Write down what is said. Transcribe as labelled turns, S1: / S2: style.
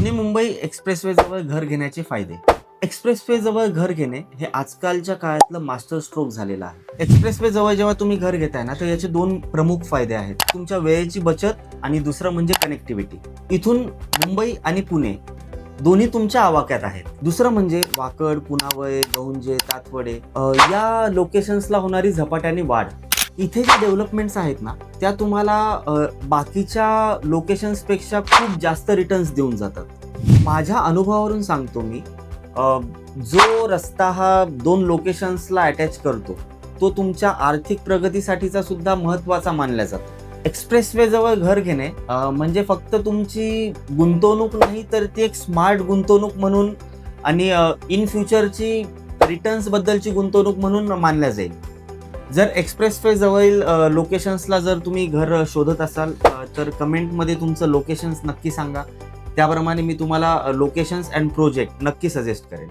S1: Pune Mumbai expressway जवळ घर घेण्याचे फायदे. एक्सप्रेसवे जवळ घर घेणे हे आजकालच्या काळातलं मास्टर स्ट्रोक झालेलं आहे. एक्सप्रेसवे जवळ जेव्हा तुम्ही घर घेताय ना, तर याचे दोन प्रमुख फायदे आहेत. तुमच्या वेळेची बचत आणि दुसरं म्हणजे कनेक्टिव्हिटी. इथून मुंबई आणि पुणे दोन्ही तुमच्या आवाक्यात आहेत. दुसरं म्हणजे वाकड, पुनावळे, गौंजे, तातवडे या लोकेशन्सला होणारी झपाट्याने वाढ. इथे जे डेव्हलपमेंट्स आहेत ना, त्या तुम्हाला बाकीच्या लोकेशन्सपेक्षा खूप जास्त रिटर्न्स देऊन जातात. माझ्या अनुभवावरून सांगतो मी, जो रस्ता हा दोन लोकेशन्सला अटॅच करतो तो तुमच्या आर्थिक प्रगतीसाठीचा सुद्धा महत्त्वाचा मानला जातो. एक्सप्रेसवे जवळ घर घेणे म्हणजे फक्त तुमची गुंतवणूक नाही, तर ती एक स्मार्ट गुंतवणूक म्हणून आणि इन फ्युचरची रिटर्न्स बद्दलची गुंतवणूक म्हणून मानल्या जाईल. जर एक्सप्रेसवे जवळील लोकेशन्सला जर तुम्ही घर शोधत असाल तर कमेंटमध्ये तुमचं लोकेशन्स नक्की सांगा. त्याप्रमाणे मी तुम्हाला लोकेशन्स अँड प्रोजेक्ट नक्की सजेस्ट करेन.